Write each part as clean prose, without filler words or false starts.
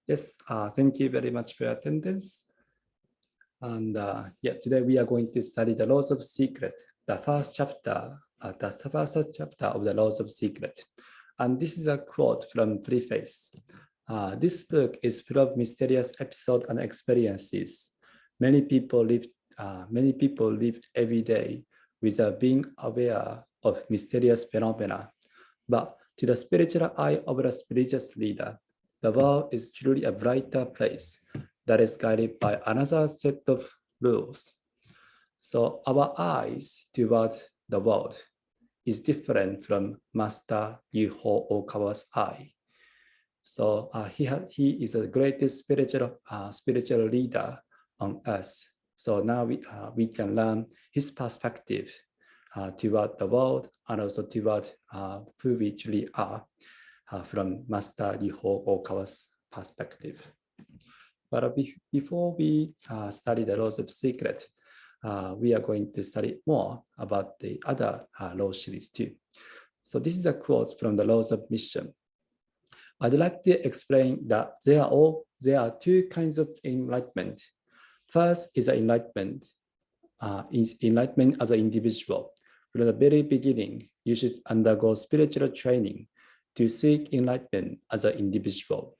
Yes, thank you very much for your attendance. And today we are going to study the laws of secret, the first chapter of the laws of secret. And this is a quote from Preface. This book is full of mysterious episodes and experiences. Many people live every day without being aware of mysterious phenomena. But to the spiritual eye of a spirituous leader, the world is truly a brighter place that is guided by another set of rules. So our eyes toward the world is different from Master Yuho Okawa's eye. So he is the greatest spiritual leader on earth. So now we can learn his perspective toward the world and also toward who we truly are from Master Yuho Okawa's perspective. But before we study the laws of secret, we are going to study more about the other law series too. So this is a quote from the laws of mission. I'd like to explain that there are two kinds of enlightenment. First is enlightenment as an individual. From the very beginning, you should undergo spiritual training to seek enlightenment as an individual.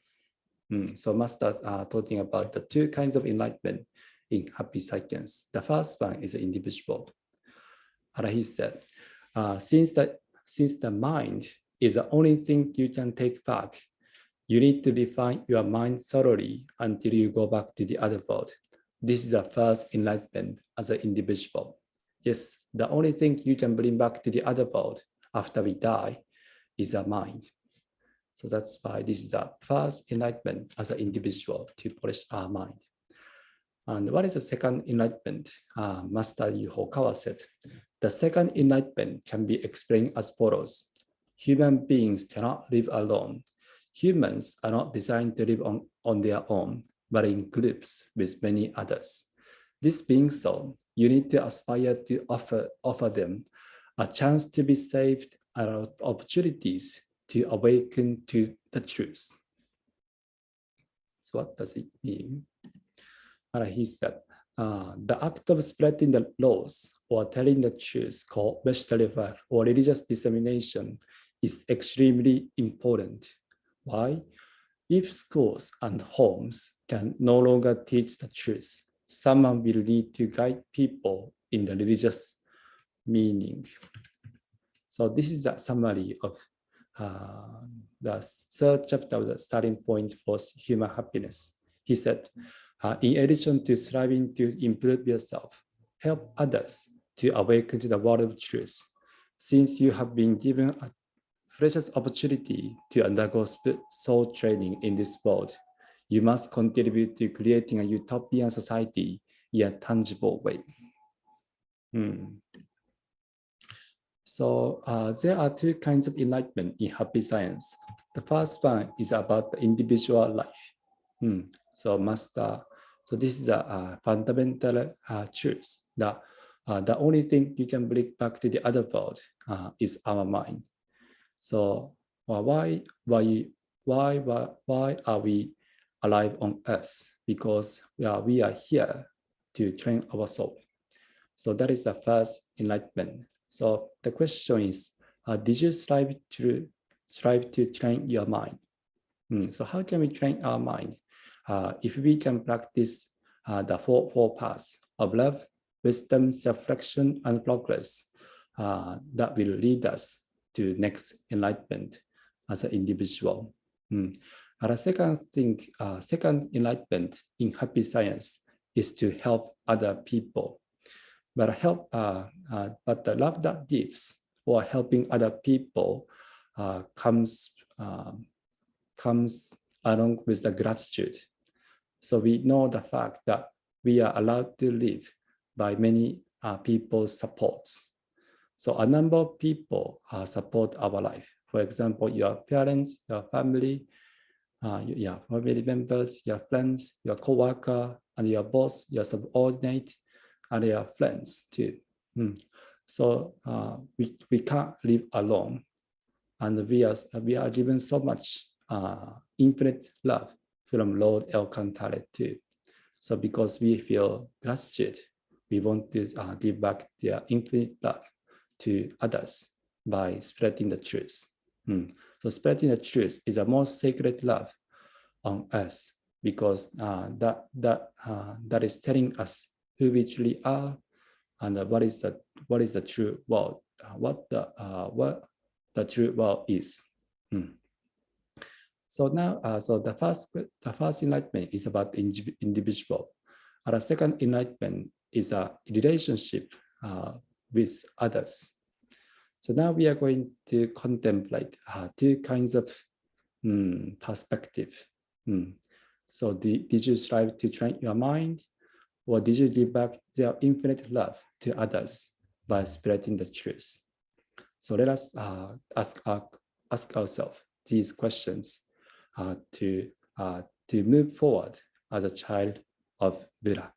So Master talking about the two kinds of enlightenment in Happy Science. The first one is the individual. And he said, since the mind is the only thing you can take back, you need to refine your mind thoroughly until you go back to the other world. This is the first enlightenment as an individual. Yes, the only thing you can bring back to the other world after we die is the mind. So that's why this is the first enlightenment as an individual to polish our mind. And what is the second enlightenment? Master Yuho Okawa said, the second enlightenment can be explained as follows. Human beings cannot live alone. Humans are not designed to live on their own, but in groups with many others. This being so, you need to aspire to offer them a chance to be saved and opportunities to awaken to the truth. So what does it mean? And he said, the act of spreading the laws or telling the truth called vegetarian life or religious dissemination is extremely important. Why? If schools and homes can no longer teach the truth, someone will need to guide people in the religious meaning. So this is a summary of the third chapter of the starting point for human happiness. He said, in addition to striving to improve yourself, help others to awaken to the world of truth. Since you have been given a precious opportunity to undergo soul training in this world, you must contribute to creating a utopian society in a tangible way. So there are two kinds of enlightenment in Happy Science. The first one is about the individual life. So this is a fundamental truth that the only thing you can bring back to the other world is our mind. So why are we alive on Earth? Because we are here to train our soul. So that is the first enlightenment. So the question is, did you strive to train your mind? So how can we train our mind? If we can practice the four paths of love, wisdom, self-reflection, and progress, that will lead us to next enlightenment as an individual. And the second enlightenment in Happy Science is to help other people. But the love that gives or helping other people comes along with the gratitude. So we know the fact that we are allowed to live by many people's supports. So a number of people support our life. For example, your parents, your family, your family members, your friends, your co-worker, and your boss, your subordinate, and your friends too. So we can't live alone, and we are given so much infinite love from Lord Alcantara too. So because we feel gratitude, we want to give back their infinite love to others by spreading the truth. So spreading the truth is the most sacred love on earth, because that is telling us who we truly are and what is the true world, what the true world is. So now, so the first enlightenment is about individual. The second enlightenment is a relationship with others. So now we are going to contemplate two kinds of perspective. So did you strive to train your mind, or did you give back their infinite love to others by spreading the truth? So let us ask ourselves these questions to move forward as a child of Buddha.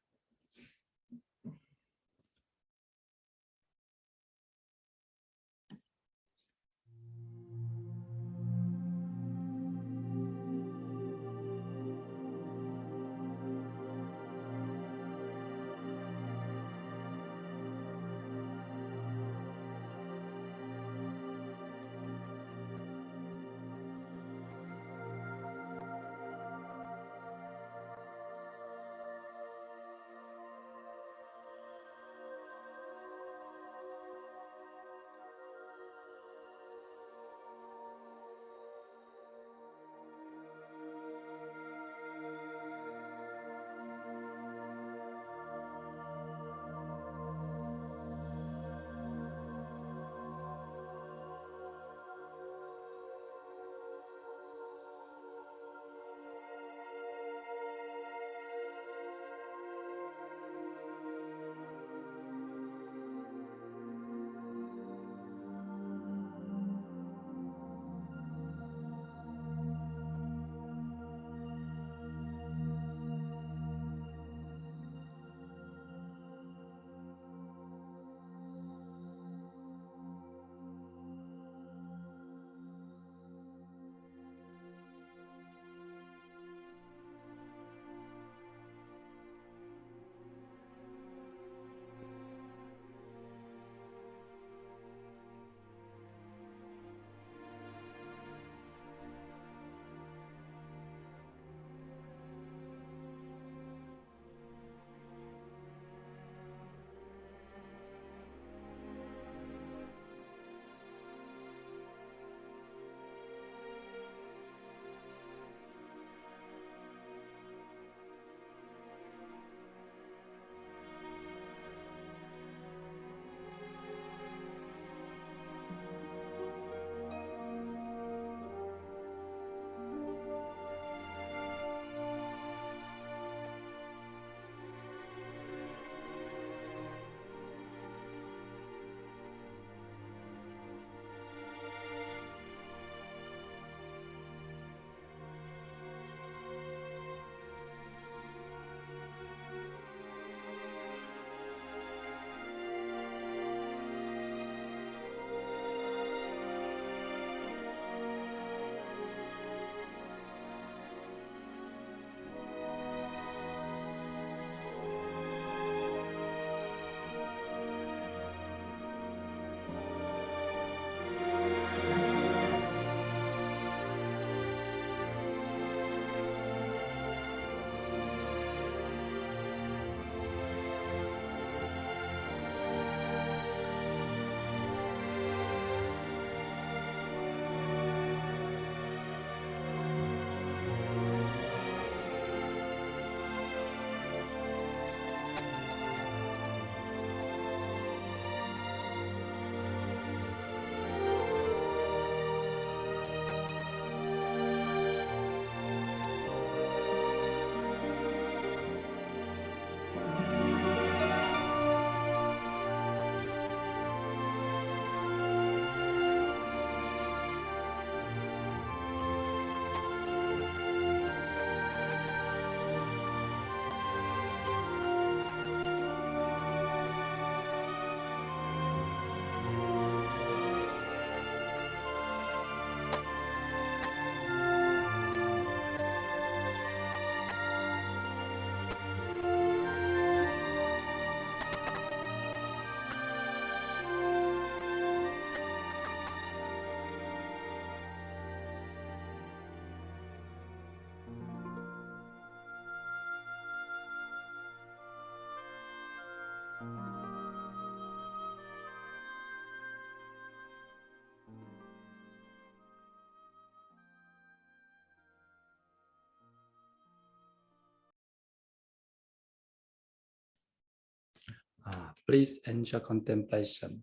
Please enjoy contemplation.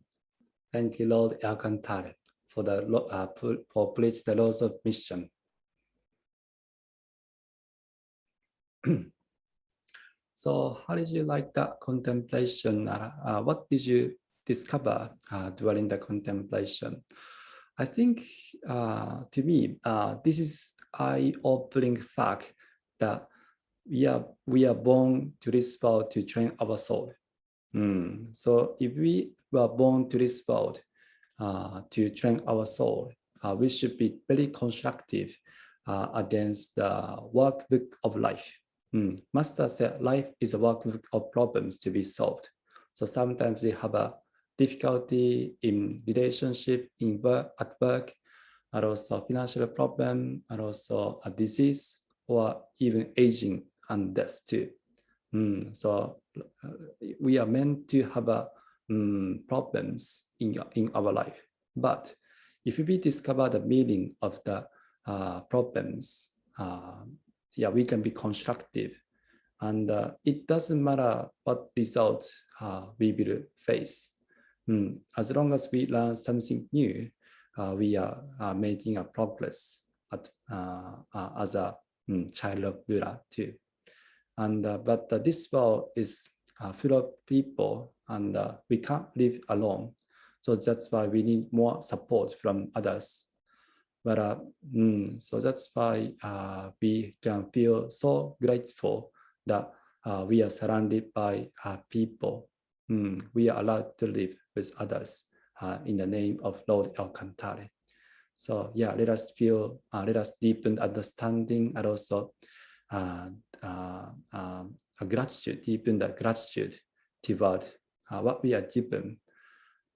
Thank you, Lord Alcantara, for for preach the laws of mission. So, how did you like that contemplation? What did you discover during the contemplation? I think, to me, this is eye-opening fact that we are born to this world to train our soul. So if we were born to this world to train our soul, we should be very constructive against the workbook of life. Master said life is a workbook of problems to be solved. So sometimes we have a difficulty in relationship, in work, at work, and also financial problem, and also a disease, or even aging and death too. So we are meant to have problems in our life. But if we discover the meaning of the problems, we can be constructive. And it doesn't matter what result we will face. As long as we learn something new, we are making a progress as a child of Buddha too. And but this world is full of people, and we can't live alone. So that's why we need more support from others. But so that's why we can feel so grateful that we are surrounded by people. We are allowed to live with others in the name of Lord Alcantara. So yeah, let us deepen understanding, and also gratitude, deepen the gratitude toward what we are given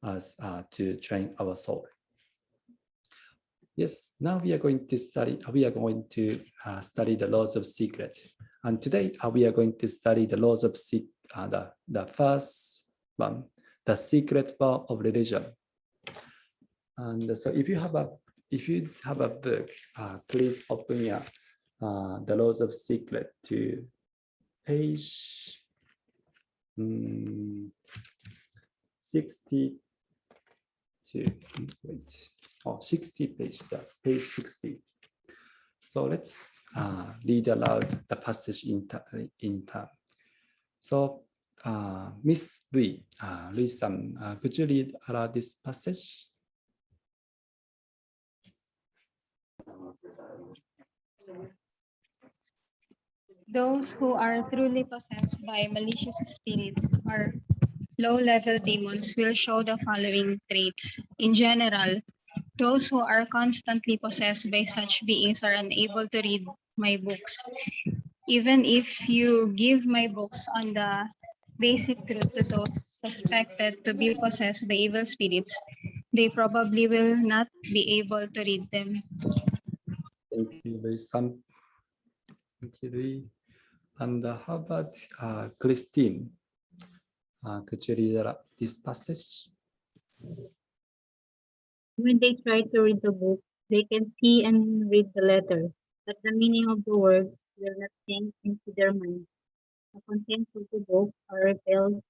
as to train our soul. Yes, now we are going to study. Study the laws of secret, and today we are going to study the laws of the first one, the secret law of religion. And so, if you have a book, please open your the laws of secret to page 62. Wait. 60 page, page 60. So let's read aloud the passage in turn. So Miss Lee-san, could you read aloud this passage? Those who are truly possessed by malicious spirits or low-level demons will show the following traits. In general, those who are constantly possessed by such beings are unable to read my books. Even if you give my books on the basic truth to those suspected to be possessed by evil spirits, they probably will not be able to read them. Thank you, Lee-san. Thank you, Lee. And how about Christine? Could you read this passage? When they try to read the book, they can see and read the letter, but the meaning of the words will not sink into their minds. The contents of the book are repelled,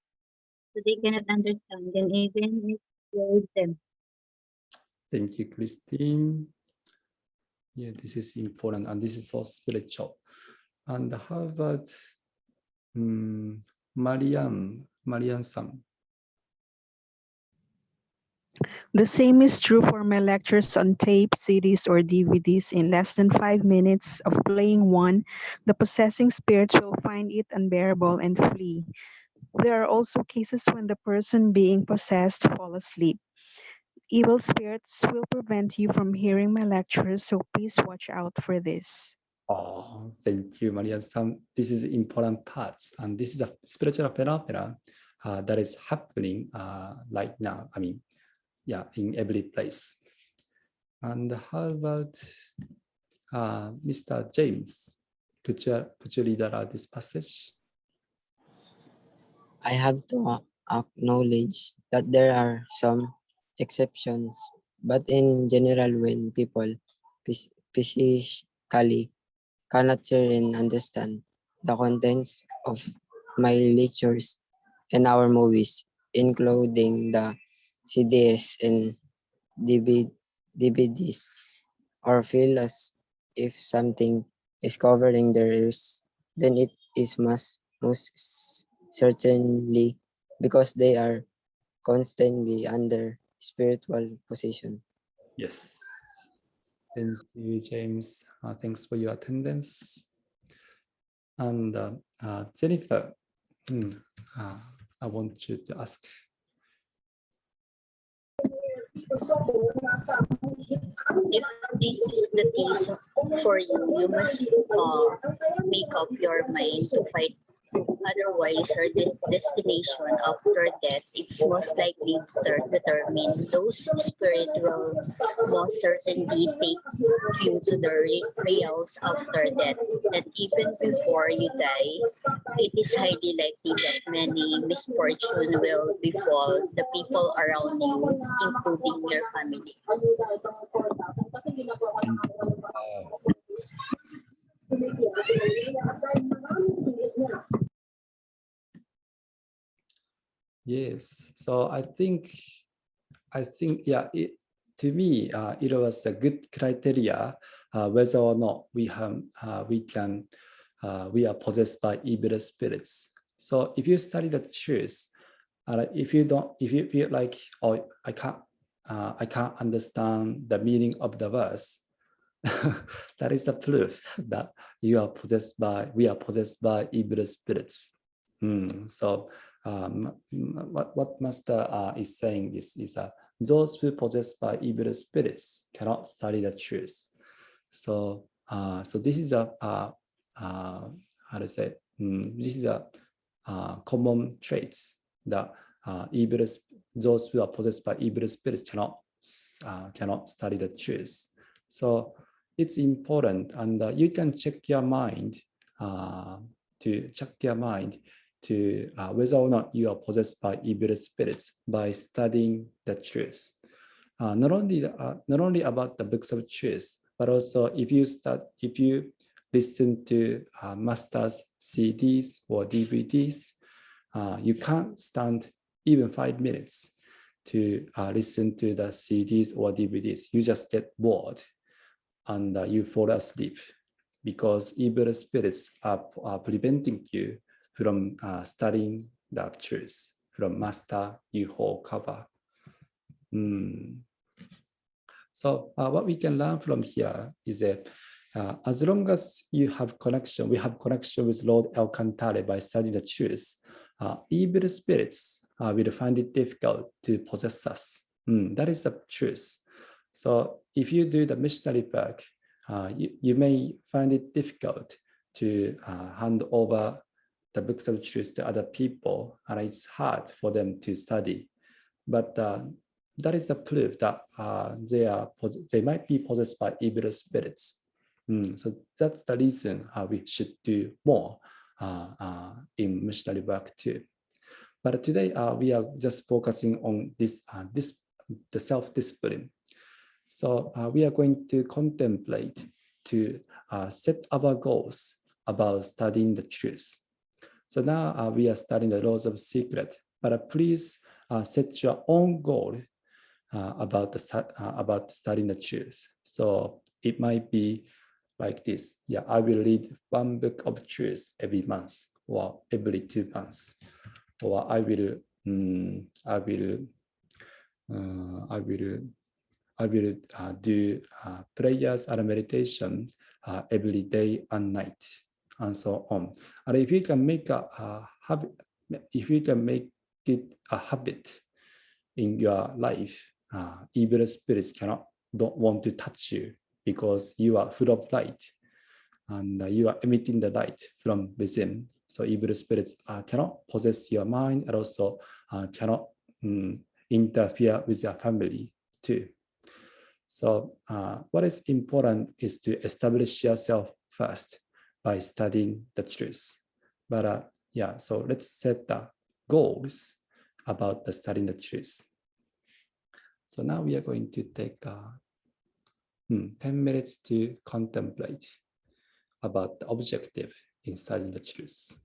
so they cannot understand them even if you read them. Thank you, Christine. Yeah, this is important, and this is so spiritual. And how about Marianne-san? The same is true for my lectures on tape, CDs, or DVDs. In less than 5 minutes of playing one, the possessing spirits will find it unbearable and flee. There are also cases when the person being possessed fall asleep. Evil spirits will prevent you from hearing my lectures, so please watch out for this. Oh, thank you, Marianne-san. This is important parts, and this is a spiritual phenomena that is happening right now. I mean, yeah, in every place. And how about Mr. James? Could you read out this passage? I have to acknowledge that there are some exceptions, but in general, when people physically cannot hear and understand the contents of my lectures, in our movies, including the CDs and DVDs, or feel as if something is covering their ears, then it is most certainly because they are constantly under spiritual possession. Yes. Thank you, James. Thanks for your attendance. And Jennifer, I want you to ask. If this is the case for you, you must make up your mind to fight. Otherwise, her destination after death it's most likely determined. Those spirits will most certainly take you to the realms after death. And even before you die, it is highly likely that many misfortune will befall the people around you, including your family. Yes. So I think yeah, to me, it was a good criteria whether or not we are possessed by evil spirits. So if you study the truth, if you feel like, oh, I can't understand the meaning of the verse, that is a proof that we are possessed by evil spirits. So what Master is saying is those who possessed by evil spirits cannot study the truth. So this is a how to say, this is a common traits that those who are possessed by evil spirits cannot study the truth. So it's important, and you can check your mind to whether or not you are possessed by evil spirits by studying the truth. Not only about the books of truth, but also if you listen to Master's CDs or DVDs, you can't stand even 5 minutes to listen to the CDs or DVDs. You just get bored and you fall asleep because evil spirits are preventing you from studying the truth from Master Yuho cover. So what we can learn from here is that as long as we have connection with Lord El Cantare by studying the truth, evil spirits will find it difficult to possess us. That is the truth. So if you do the missionary work, you may find it difficult to hand over the books of truth to other people, and it's hard for them to study. But that is a proof that they might be possessed by evil spirits. So that's the reason we should do more in missionary work too. But today we are just focusing on the self-discipline. So we are going to contemplate to set our goals about studying the truth. So now we are studying the laws of secret, but please set your own goal about studying the truth. So it might be like this. Yeah, I will read one book of truth every month or every 2 months, or I will do prayers and meditation every day and night, and so on. And if you can make a habit, if you can make it a habit in your life, evil spirits don't want to touch you because you are full of light and you are emitting the light from within. So evil spirits cannot possess your mind, and also cannot interfere with your family too. So what is important is to establish yourself first by studying the truth. But yeah, so let's set the goals about the studying the truth. So now we are going to take 10 minutes to contemplate about the objective in studying the truth.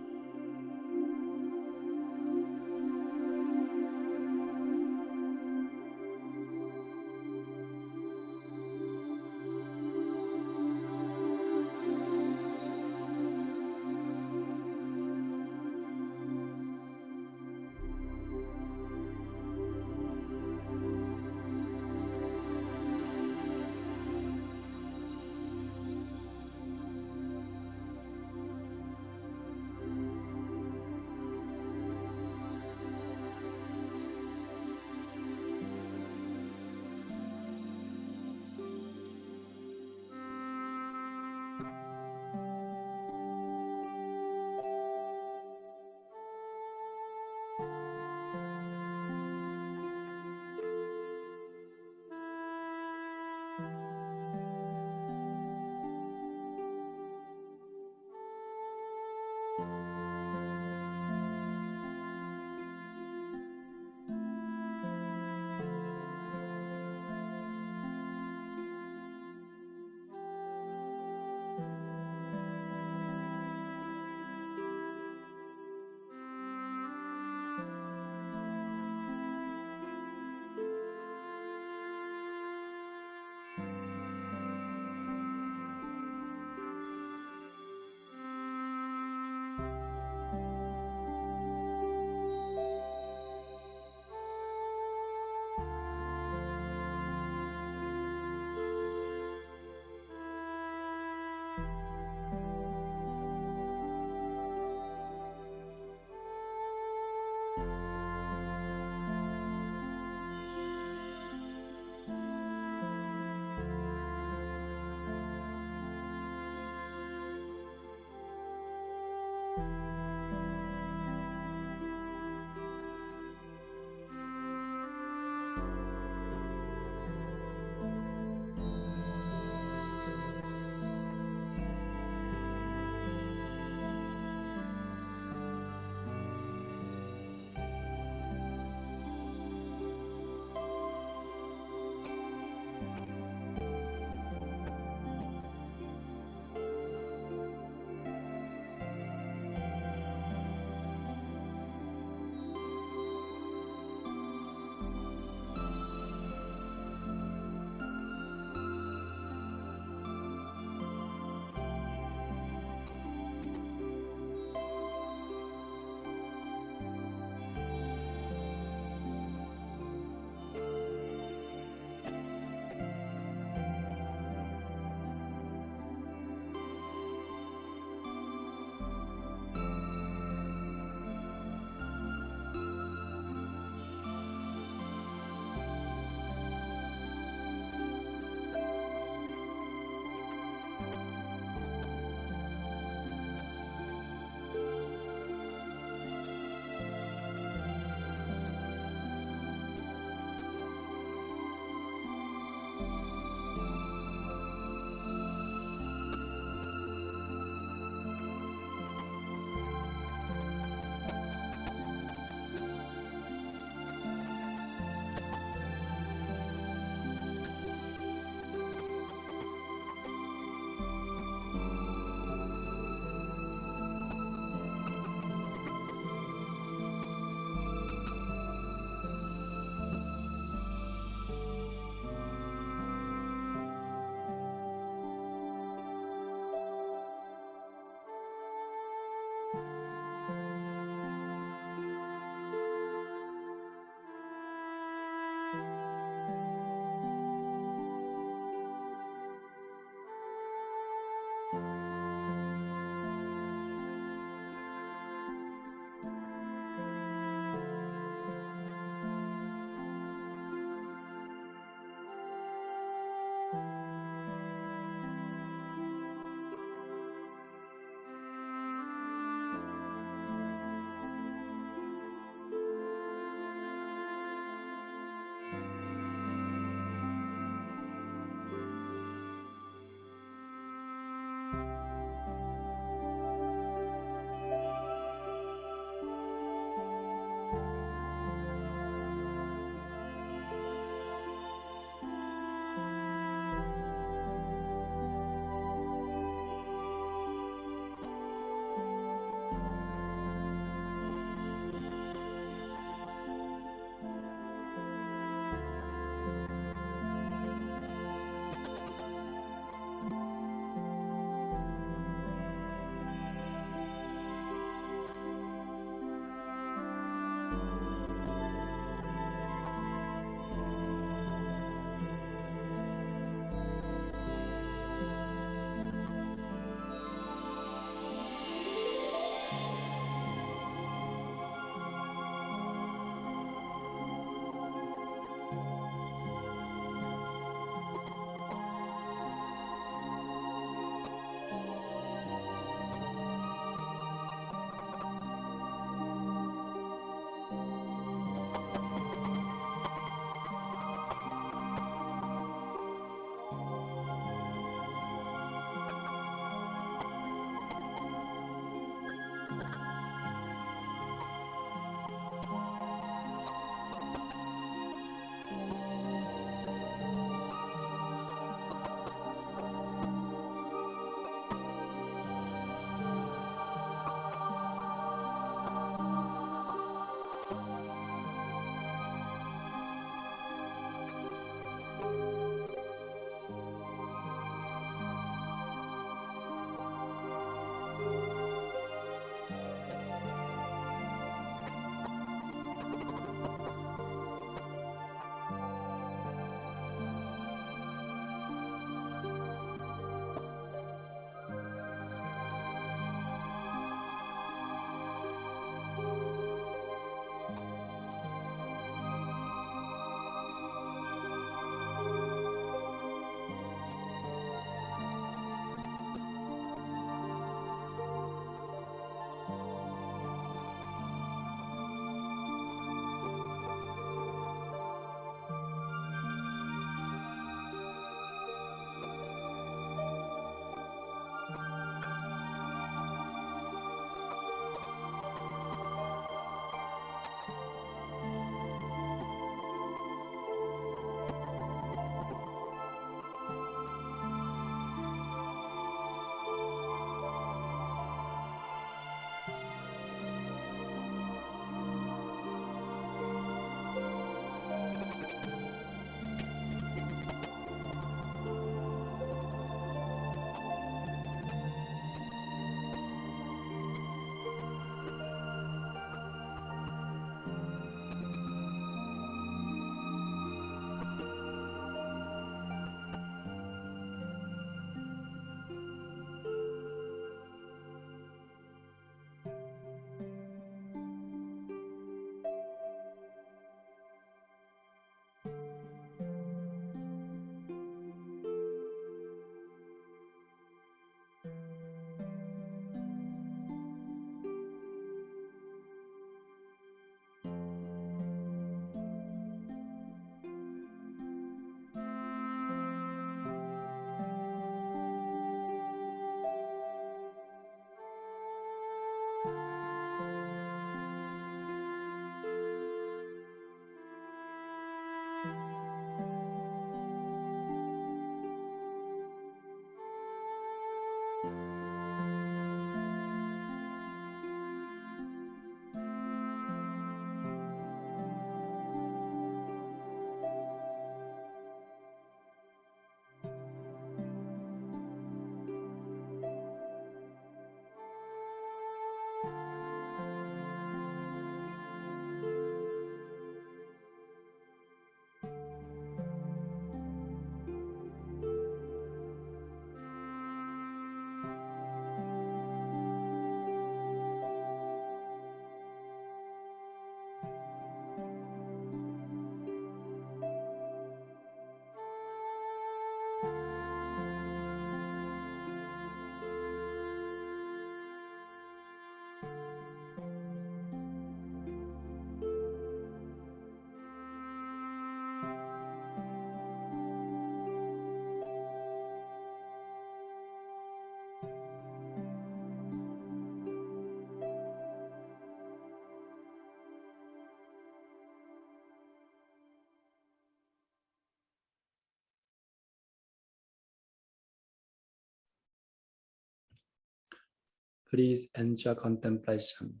Please enjoy contemplation.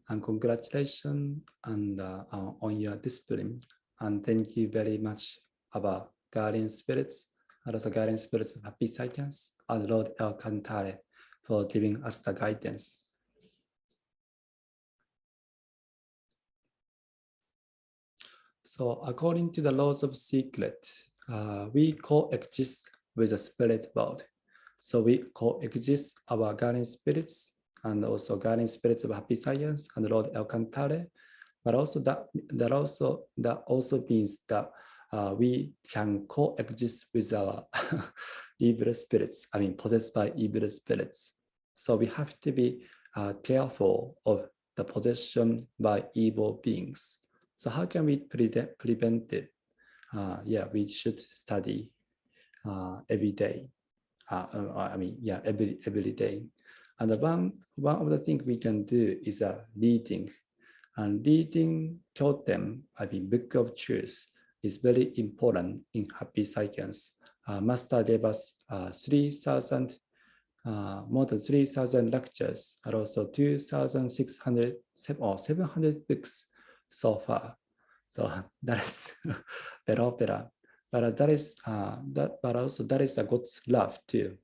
And congratulations on your discipline. And thank you very much, our guardian spirits, and also guardian spirits of Happy Science, and Lord El Cantare, for giving us the guidance. So according to the laws of secret, we coexist with the spirit world. So we coexist our guardian spirits and also guardian spirits of Happy Science and Lord El Cantare, but also that also means that we can coexist with our evil spirits. I mean, possessed by evil spirits. So we have to be careful of the possession by evil beings. So how can we prevent it? We should study every day. Every day. And one of the things we can do is reading. And reading Kyouten, Book of Truth, is very important in Happy Science. Master gave us 3,000, more than 3,000 lectures, and also 2,600 or 700 books so far. So that is better. But that is a God's love too.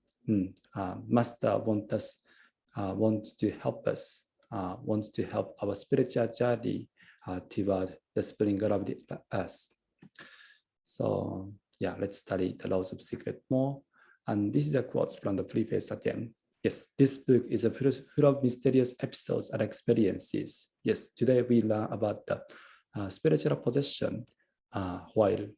Master wants to help us, wants to help our spiritual journey toward the spring of the earth. So let's study the laws of secret more. And this is a quote from the preface again. Yes, this book is full of mysterious episodes and experiences. Yes, today we learn about the spiritual possession while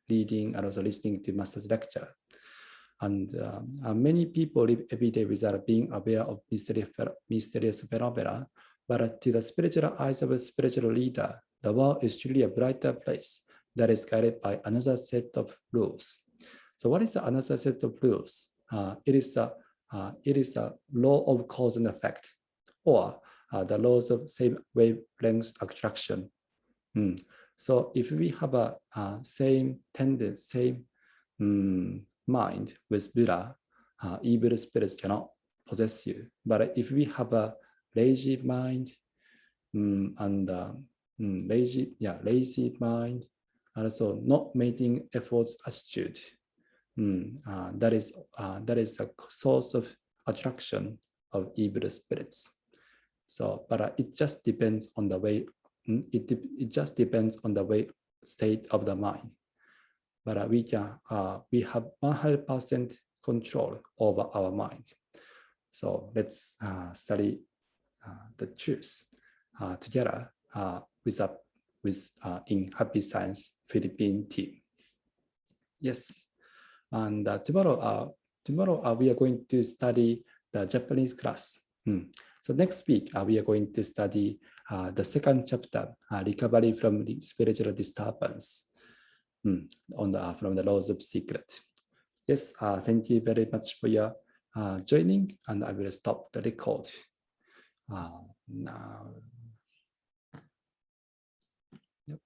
reading and also listening to Master's lecture. And many people live every day without being aware of mysterious phenomena. But to the spiritual eyes of a spiritual leader, the world is truly a brighter place that is guided by another set of rules. So what is another set of rules? It is a law of cause and effect, or the laws of same wavelength attraction. So if we have a same tendency, same mind with Buddha, evil spirits cannot possess you. But if we have a lazy mind lazy mind, and also not making efforts attitude, that is a source of attraction of evil spirits. So, but it just depends on the way. It just depends on the way state of the mind. But we have 100% control over our mind. So let's study the truth together in Happy Science Philippine team. Yes, and tomorrow we are going to study the Japanese class. So next week we are going to study the second chapter, recovery from the spiritual disturbance, from the laws of secret. Yes, thank you very much for your joining, and I will stop the record now. Yep.